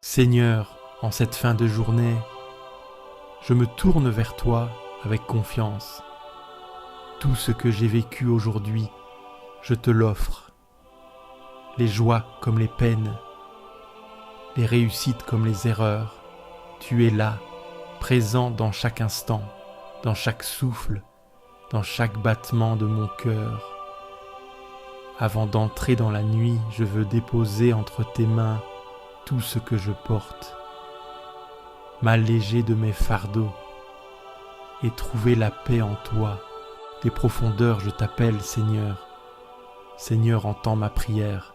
Seigneur, en cette fin de journée, je me tourne vers toi avec confiance. Tout ce que j'ai vécu aujourd'hui, je te l'offre. Les joies comme les peines, les réussites comme les erreurs, tu es là, présent dans chaque instant, dans chaque souffle, dans chaque battement de mon cœur. Avant d'entrer dans la nuit, je veux déposer entre tes mains tout ce que je porte, m'alléger de mes fardeaux et trouver la paix en toi. Des profondeurs, je t'appelle, Seigneur. Seigneur, entends ma prière,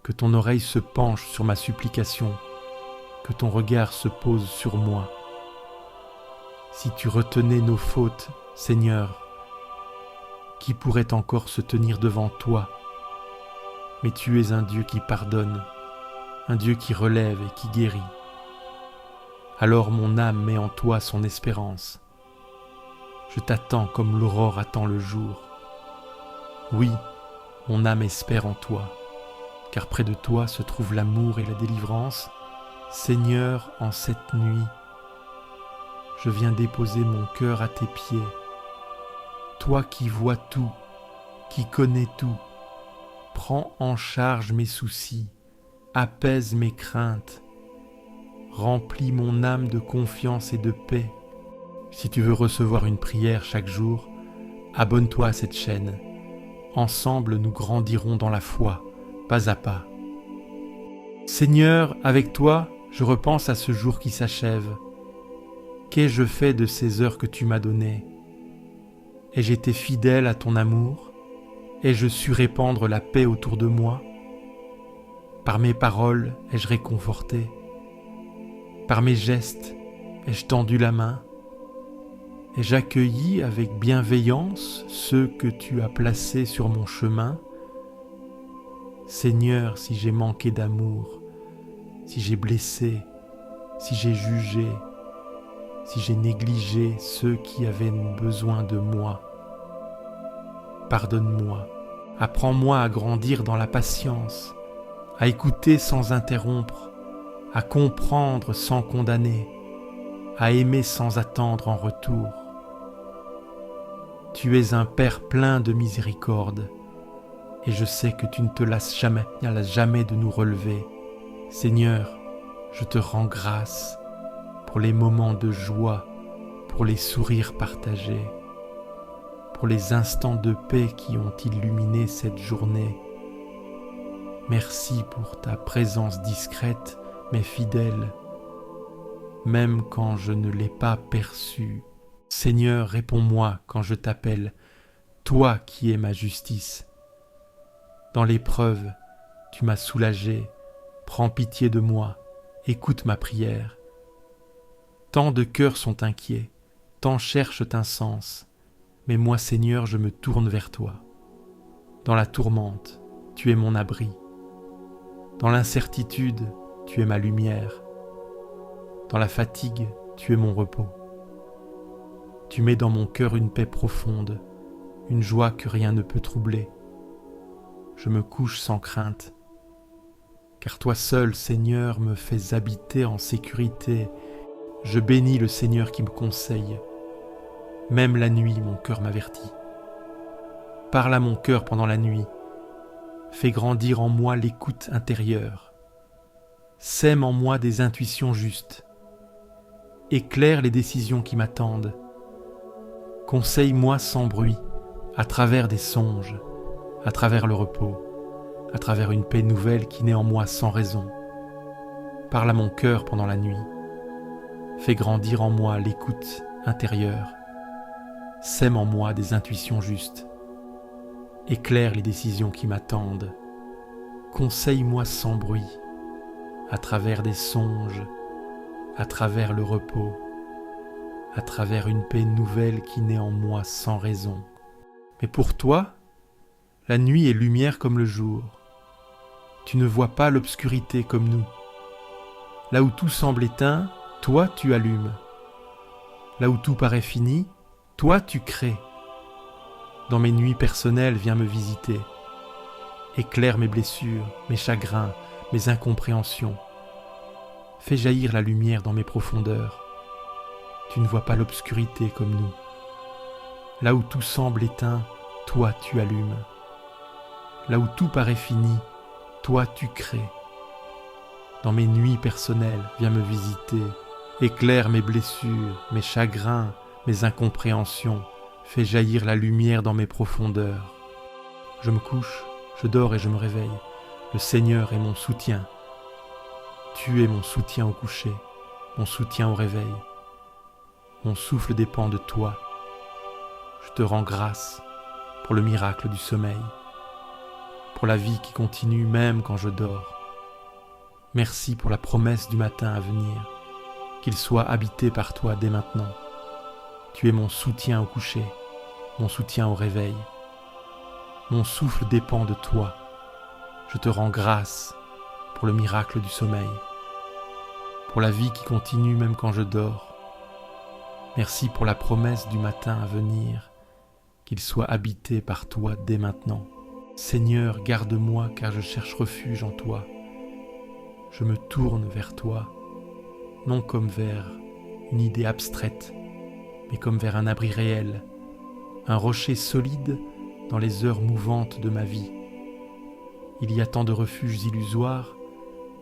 que ton oreille se penche sur ma supplication, que ton regard se pose sur moi. Si tu retenais nos fautes, Seigneur, qui pourrait encore se tenir devant toi? Mais tu es un Dieu qui pardonne, un Dieu qui relève et qui guérit. Alors mon âme met en toi son espérance. Je t'attends comme l'aurore attend le jour. Oui, mon âme espère en toi, car près de toi se trouve l'amour et la délivrance. Seigneur, en cette nuit, je viens déposer mon cœur à tes pieds. Toi qui vois tout, qui connais tout, prends en charge mes soucis, apaise mes craintes, remplis mon âme de confiance et de paix. Si tu veux recevoir une prière chaque jour, abonne-toi à cette chaîne. Ensemble, nous grandirons dans la foi, pas à pas. Seigneur, avec toi, je repense à ce jour qui s'achève. Qu'ai-je fait de ces heures que tu m'as données? Ai-je été fidèle à ton amour? Ai-je su répandre la paix autour de moi? Par mes paroles, ai-je réconforté? Par mes gestes, ai-je tendu la main? Ai-je accueilli avec bienveillance ceux que tu as placés sur mon chemin? Seigneur, si j'ai manqué d'amour, si j'ai blessé, si j'ai jugé, si j'ai négligé ceux qui avaient besoin de moi, pardonne-moi, apprends-moi à grandir dans la patience, à écouter sans interrompre, à comprendre sans condamner, à aimer sans attendre en retour. Tu es un Père plein de miséricorde, et je sais que tu ne te lasses jamais de nous relever. Seigneur, je te rends grâce pour les moments de joie, pour les sourires partagés, pour les instants de paix qui ont illuminé cette journée. Merci pour ta présence discrète mais fidèle, même quand je ne l'ai pas perçue. Seigneur, réponds-moi quand je t'appelle, toi qui es ma justice. Dans l'épreuve, tu m'as soulagé, prends pitié de moi, écoute ma prière. Tant de cœurs sont inquiets, tant cherchent un sens, mais moi, Seigneur, je me tourne vers toi. Dans la tourmente, tu es mon abri. Dans l'incertitude, tu es ma lumière. Dans la fatigue, tu es mon repos. Tu mets dans mon cœur une paix profonde, une joie que rien ne peut troubler. Je me couche sans crainte, car toi seul, Seigneur, me fais habiter en sécurité. Je bénis le Seigneur qui me conseille. Même la nuit, mon cœur m'avertit. Parle à mon cœur pendant la nuit. Fais grandir en moi l'écoute intérieure. Sème en moi des intuitions justes. Éclaire les décisions qui m'attendent. Conseille-moi sans bruit, à travers des songes, à travers le repos, à travers une paix nouvelle qui naît en moi sans raison. Parle à mon cœur pendant la nuit. Fais grandir en moi l'écoute intérieure. Sème en moi des intuitions justes. Éclaire les décisions qui m'attendent. Conseille-moi sans bruit, à travers des songes, à travers le repos, à travers une paix nouvelle qui naît en moi sans raison. Mais pour toi, la nuit est lumière comme le jour. Tu ne vois pas l'obscurité comme nous. Là où tout semble éteint, toi tu allumes. Là où tout paraît fini, toi tu crées. Dans mes nuits personnelles, viens me visiter. Éclaire mes blessures, mes chagrins, mes incompréhensions. fais jaillir la lumière dans mes profondeurs. Tu ne vois pas l'obscurité comme nous. Là où tout semble éteint, toi tu allumes. Là où tout paraît fini, toi tu crées. Dans mes nuits personnelles, viens me visiter, éclaire mes blessures, mes chagrins, mes incompréhensions, fais jaillir la lumière dans mes profondeurs. Je me couche, je dors et je me réveille. Le Seigneur est mon soutien. Tu es mon soutien au coucher, mon soutien au réveil. Mon souffle dépend de toi. Je te rends grâce pour le miracle du sommeil, pour la vie qui continue même quand je dors. Merci pour la promesse du matin à venir, qu'il soit habité par toi dès maintenant. Tu es mon soutien au coucher, mon soutien au réveil. Mon souffle dépend de toi. Je te rends grâce pour le miracle du sommeil, pour la vie qui continue même quand je dors. Merci pour la promesse du matin à venir, qu'il soit habité par toi dès maintenant. Seigneur, garde-moi car je cherche refuge en toi. Je me tourne vers toi, non comme vers une idée abstraite, mais comme vers un abri réel, un rocher solide dans les heures mouvantes de ma vie. Il y a tant de refuges illusoires,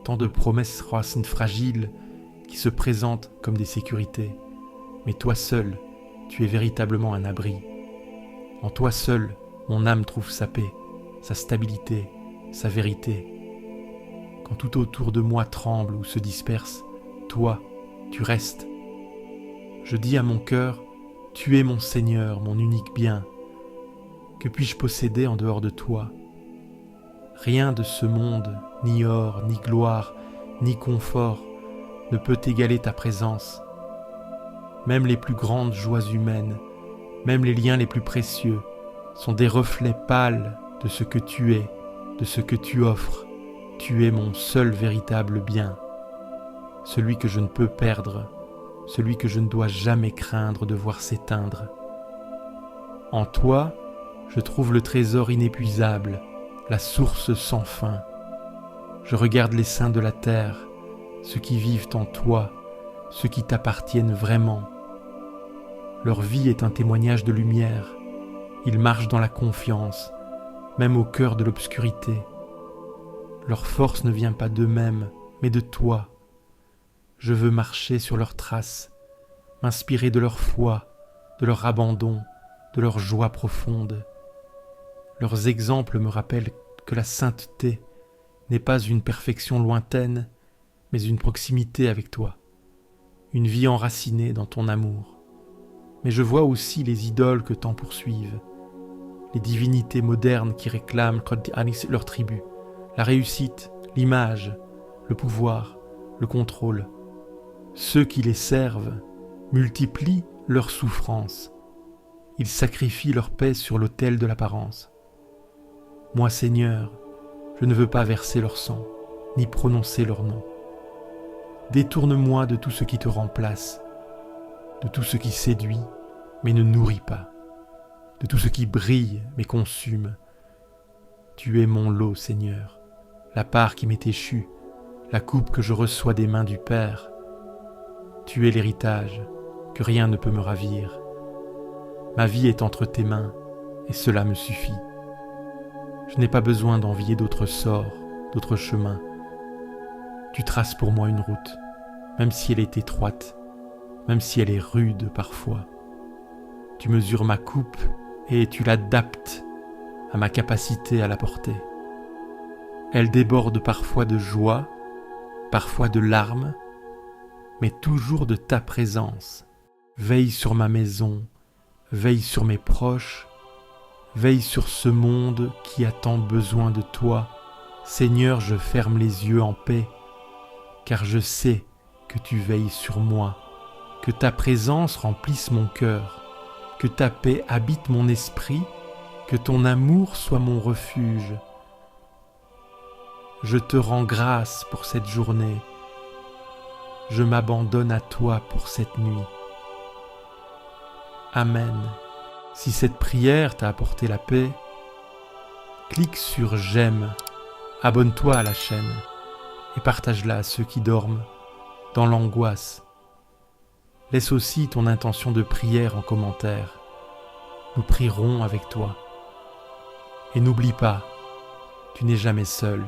tant de promesses racines fragiles qui se présentent comme des sécurités. Mais toi seul, tu es véritablement un abri. En toi seul, mon âme trouve sa paix, sa stabilité, sa vérité. Quand tout autour de moi tremble ou se disperse, toi, tu restes. Je dis à mon cœur, tu es mon Seigneur, mon unique bien. Que puis-je posséder en dehors de toi? Rien de ce monde, ni or, ni gloire, ni confort, ne peut égaler ta présence. Même les plus grandes joies humaines, même les liens les plus précieux, sont des reflets pâles de ce que tu es, de ce que tu offres. Tu es mon seul véritable bien, celui que je ne peux perdre, celui que je ne dois jamais craindre de voir s'éteindre. En toi, je trouve le trésor inépuisable, la source sans fin. Je regarde les saints de la terre, ceux qui vivent en toi, ceux qui t'appartiennent vraiment. Leur vie est un témoignage de lumière. Ils marchent dans la confiance, même au cœur de l'obscurité. Leur force ne vient pas d'eux-mêmes, mais de toi. Je veux marcher sur leurs traces, m'inspirer de leur foi, de leur abandon, de leur joie profonde. Leurs exemples me rappellent que la sainteté n'est pas une perfection lointaine, mais une proximité avec toi, une vie enracinée dans ton amour. Mais je vois aussi les idoles que t'en poursuivent, les divinités modernes qui réclament leur tribu, la réussite, l'image, le pouvoir, le contrôle. Ceux qui les servent multiplient leurs souffrances. Ils sacrifient leur paix sur l'autel de l'apparence. Moi, Seigneur, je ne veux pas verser leur sang, ni prononcer leur nom. Détourne-moi de tout ce qui te remplace, de tout ce qui séduit, mais ne nourrit pas, de tout ce qui brille, mais consume. Tu es mon lot, Seigneur, la part qui m'est échue, la coupe que je reçois des mains du Père. Tu es l'héritage, que rien ne peut me ravir. Ma vie est entre tes mains, et cela me suffit. Je n'ai pas besoin d'envier d'autres sorts, d'autres chemins. Tu traces pour moi une route, même si elle est étroite, même si elle est rude parfois. Tu mesures ma coupe et tu l'adaptes à ma capacité à la porter. Elle déborde parfois de joie, parfois de larmes, mais toujours de ta présence. Veille sur ma maison, veille sur mes proches, veille sur ce monde qui a tant besoin de toi. Seigneur, je ferme les yeux en paix, car je sais que tu veilles sur moi, que ta présence remplisse mon cœur, que ta paix habite mon esprit, que ton amour soit mon refuge. Je te rends grâce pour cette journée. Je m'abandonne à toi pour cette nuit. Amen. Si cette prière t'a apporté la paix, clique sur j'aime, abonne-toi à la chaîne et partage-la à ceux qui dorment dans l'angoisse. Laisse aussi ton intention de prière en commentaire. Nous prierons avec toi. Et n'oublie pas, tu n'es jamais seul.